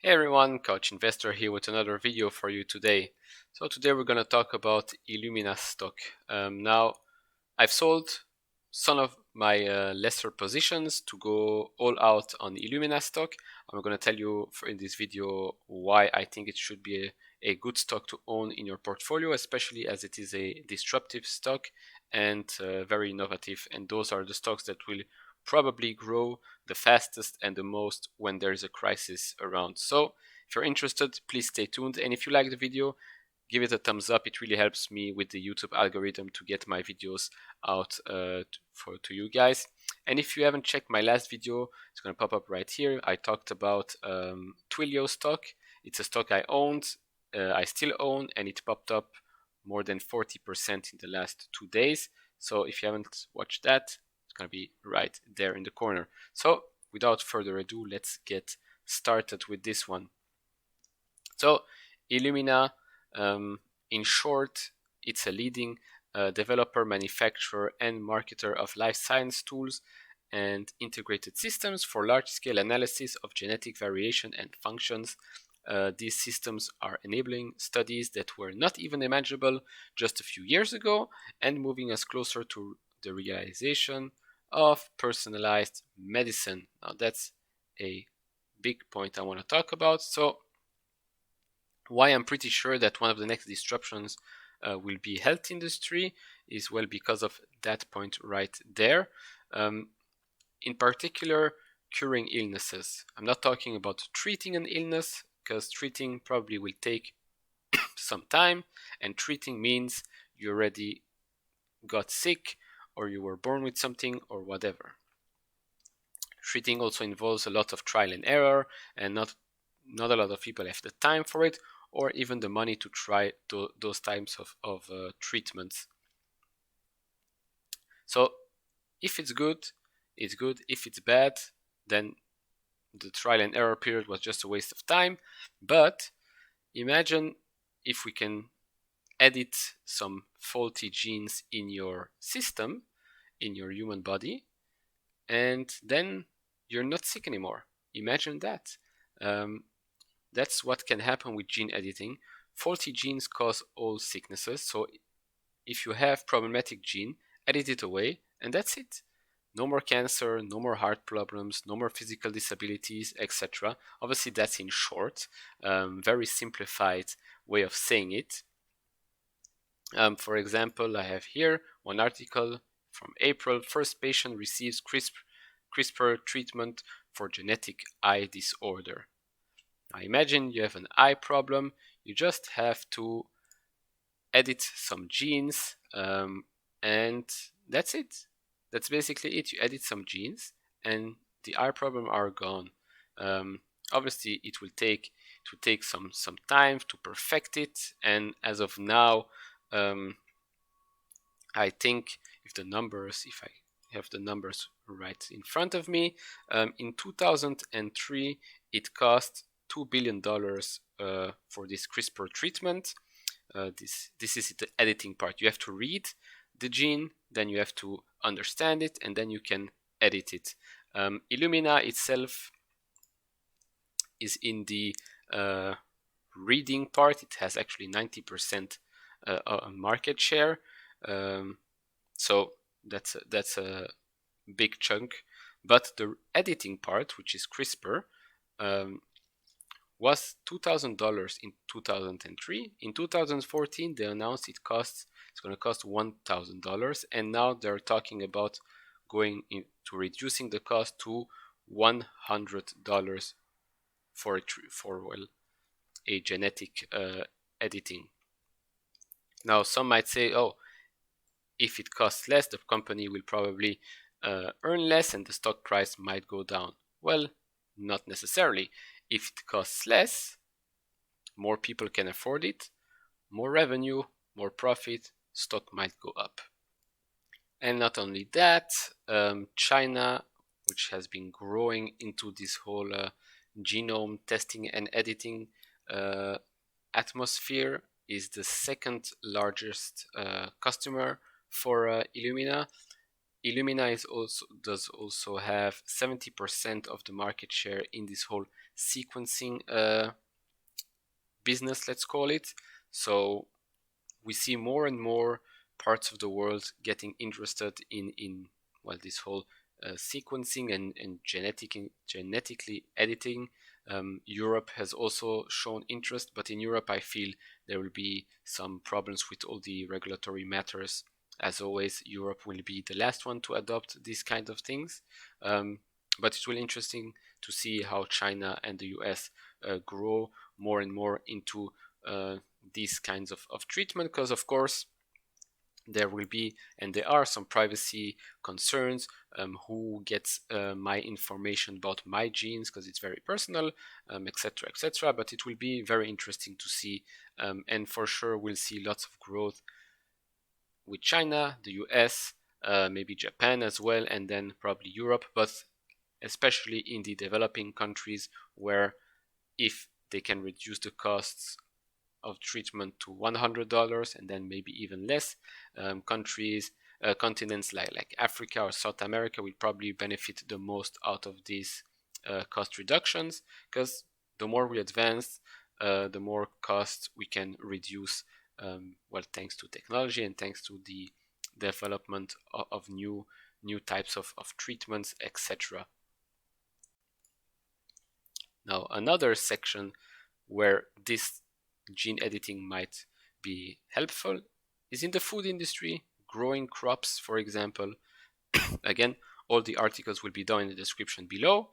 Hey everyone, Coach Investor here with another video for you today. So today we're going to talk about Illumina stock. Now, I've sold some of my lesser positions to go all out on Illumina stock. I'm going to tell you in this video why I think it should be a good stock to own in your portfolio, especially as it is a disruptive stock and very innovative. And those are the stocks that will probably grow the fastest and the most when there's a crisis around. So if you're interested, please stay tuned. And if you like the video, give it a thumbs up. It really helps me with the YouTube algorithm to get my videos out to you guys. And if you haven't checked my last video, it's going to pop up right here. I talked about Twilio stock. It's a stock I owned, I still own, and it popped up more than 40% in the last 2 days. So if you haven't watched that, it's going to be right there in the corner. So without further ado, let's get started with this one. So Illumina, in short, it's a leading developer, manufacturer, and marketer of life science tools and integrated systems for large-scale analysis of genetic variation and functions. These systems are enabling studies that were not even imaginable just a few years ago and moving us closer to the realization of personalized medicine. Now, that's a big point I want to talk about. So, why I'm pretty sure that one of the next disruptions will be health industry is well because of that point right there. In particular, curing illnesses. I'm not talking about treating an illness because treating probably will take some time, and treating means you already got sick or you were born with something or whatever. Treating also involves a lot of trial and error, and not a lot of people have the time for it or even the money to try those types of treatments. So if it's good, it's good. If it's bad, then the trial and error period was just a waste of time. But imagine if we can edit some faulty genes in your system, in your human body, and then you're not sick anymore. Imagine that. That's what can happen with gene editing. Faulty genes cause all sicknesses. So if you have problematic gene, edit it away, and that's it. No more cancer, no more heart problems, no more physical disabilities, etc. Obviously, that's in short, very simplified way of saying it. For example, I have here one article from April. First patient receives CRISPR treatment for genetic eye disorder. Now imagine you have an eye problem. You just have to edit some genes, and that's it. That's basically it. You edit some genes, and the eye problem are gone. Obviously, it will take some time to perfect it, and as of now, I think if I have the numbers right in front of me, in 2003 it cost $2 billion for this CRISPR treatment. This is the editing part. You have to read the gene, then you have to understand it, and then you can edit it. Illumina itself is in the reading part. It has actually 90% market share. So that's a big chunk. But the editing part, which is CRISPR, was $2,000 in 2003. In 2014, they announced it's going to cost $1,000, and now they're talking about going into reducing the cost to $100 for a genetic editing. Now, some might say, oh, if it costs less, the company will probably earn less and the stock price might go down. Well, not necessarily. If it costs less, more people can afford it, more revenue, more profit, stock might go up. And not only that, China, which has been growing into this whole genome testing and editing atmosphere, is the second largest customer for Illumina. Illumina does also have 70% of the market share in this whole sequencing business, let's call it. So we see more and more parts of the world getting interested in well, this whole sequencing and genetically editing. Europe has also shown interest, but in Europe I feel there will be some problems with all the regulatory matters. As always, Europe will be the last one to adopt these kind of things. But it's really interesting to see how China and the US grow more and more into these kinds of treatment, because of course there will be and there are some privacy concerns. Who gets my information about my genes, because it's very personal, etc, etc. But it will be very interesting to see, and for sure we'll see lots of growth with China, the US, maybe Japan as well, and then probably Europe, but especially in the developing countries, where if they can reduce the costs of treatment to $100 and then maybe even less, continents like Africa or South America will probably benefit the most out of these cost reductions, because the more we advance, the more costs we can reduce, well, thanks to technology and thanks to the development of new types of treatments, etc. Now, another section where this gene editing might be helpful is in the food industry, growing crops, for example. Again, all the articles will be down in the description below.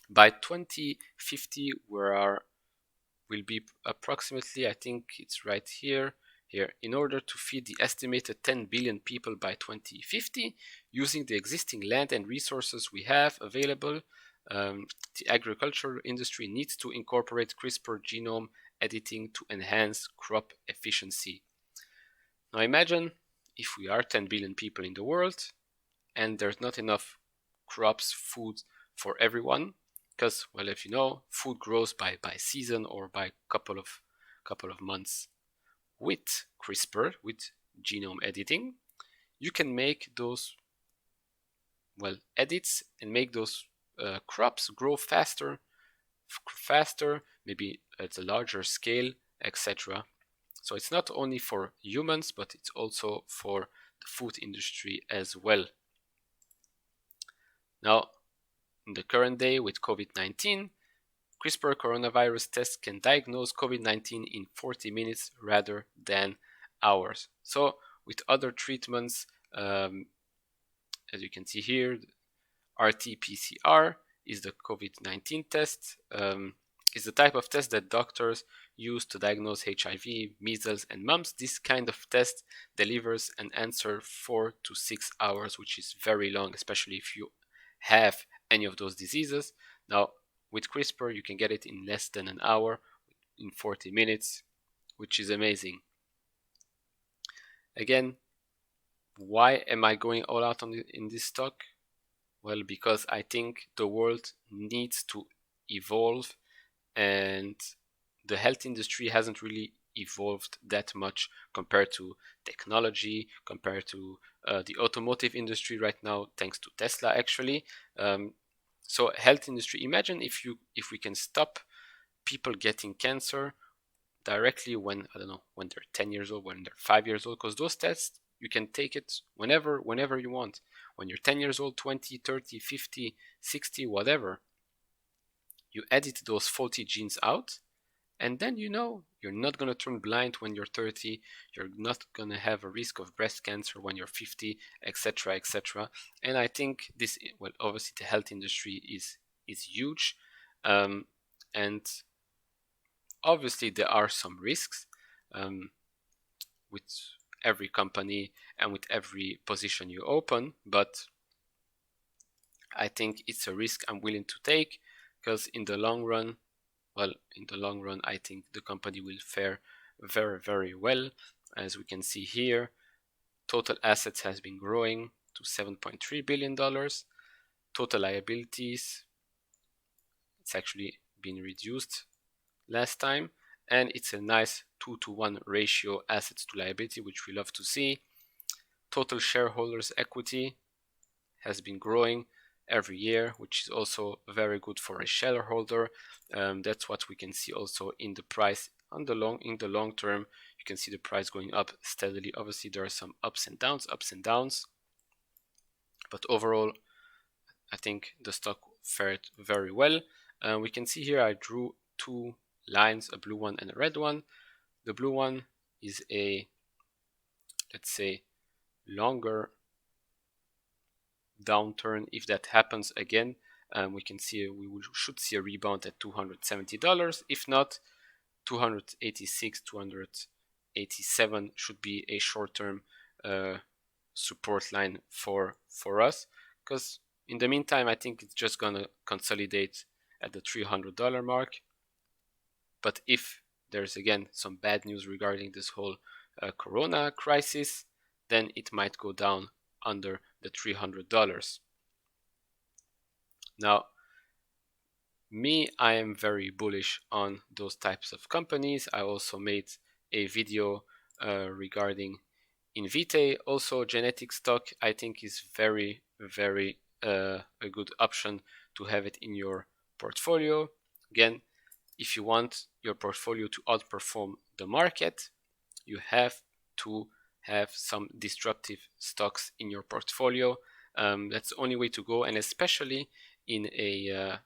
By 2050, will be approximately, I think it's right here, in order to feed the estimated 10 billion people by 2050, using the existing land and resources we have available, the agricultural industry needs to incorporate CRISPR genome editing to enhance crop efficiency. Now imagine if we are 10 billion people in the world and there's not enough crops, food for everyone, because, well, if you know, food grows by season or by couple of months. With CRISPR, with genome editing, you can make those, well, edits and make those crops grow faster, maybe at a larger scale, etc. So it's not only for humans, but it's also for the food industry as well. Now, in the current day with COVID-19, CRISPR coronavirus tests can diagnose COVID-19 in 40 minutes rather than hours. So with other treatments, as you can see here, RT-PCR is the COVID-19 test. Is the type of test that doctors use to diagnose HIV, measles, and mumps. This kind of test delivers an answer 4 to 6 hours, which is very long, especially if you have any of those diseases. Now, with CRISPR, you can get it in less than an hour, in 40 minutes, which is amazing. Again, why am I going all out in this talk? Well, because I think the world needs to evolve, and the health industry hasn't really evolved that much compared to technology, compared to the automotive industry right now, thanks to Tesla actually. So health industry, imagine if we can stop people getting cancer directly when, I don't know, when they're 10 years old, when they're 5 years old, because those tests, you can take it whenever you want. When you're 10 years old, 20, 30, 50, 60, whatever, you edit those faulty genes out, and then you know you're not going to turn blind when you're 30, you're not going to have a risk of breast cancer when you're 50, etc, etc. And I think this, well, obviously the health industry is huge, and obviously there are some risks with every company and with every position you open, but I think it's a risk I'm willing to take, because in the long run, I think the company will fare very, very well. As we can see here, total assets has been growing to $7.3 billion. Total liabilities, it's actually been reduced last time, and it's a nice 2-to-1 ratio assets to liability, which we love to see. total shareholders equity has been growing every year, which is also very good for a shareholder. That's what we can see also in the price in the long term. You can see the price going up steadily. Obviously, there are some ups and downs, but overall, I think the stock fared very well. We can see here I drew two lines, a blue one and a red one. The blue one is a, let's say, longer downturn. If that happens again, we can see should see a rebound at $270. If not, 286, 287 should be a short-term support line for us, because in the meantime I think it's just gonna consolidate at the $300 mark. But if there's again some bad news regarding this whole corona crisis, then it might go down under the $300. Now, I am very bullish on those types of companies. I also made a video regarding Invitae. Also, genetic stock I think is very a good option to have it in your portfolio. Again, if you want your portfolio to outperform the market, you have to have some disruptive stocks in your portfolio. That's the only way to go, and especially in a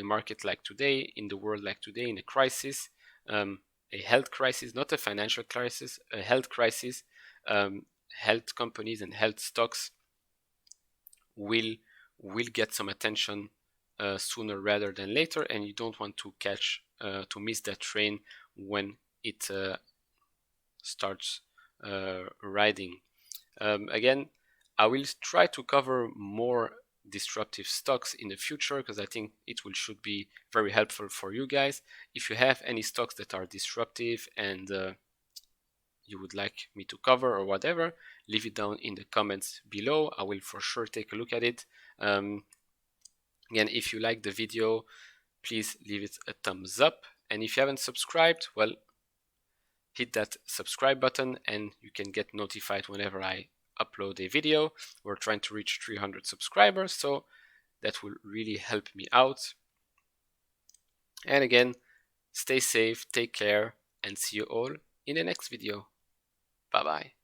market like today, in the world like today, in a crisis, a health crisis, not a financial crisis, a health crisis. Health companies and health stocks will get some attention sooner rather than later, and you don't want to miss that train when it starts riding. Again, I will try to cover more disruptive stocks in the future, because I think should be very helpful for you guys. If you have any stocks that are disruptive and you would like me to cover or whatever, leave it down in the comments below. I will for sure take a look at it. Again, if you like the video, please leave it a thumbs up, and if you haven't subscribed, well, hit that subscribe button and you can get notified whenever I upload a video. We're trying to reach 300 subscribers, so that will really help me out. And again, stay safe, take care, and see you all in the next video. Bye bye.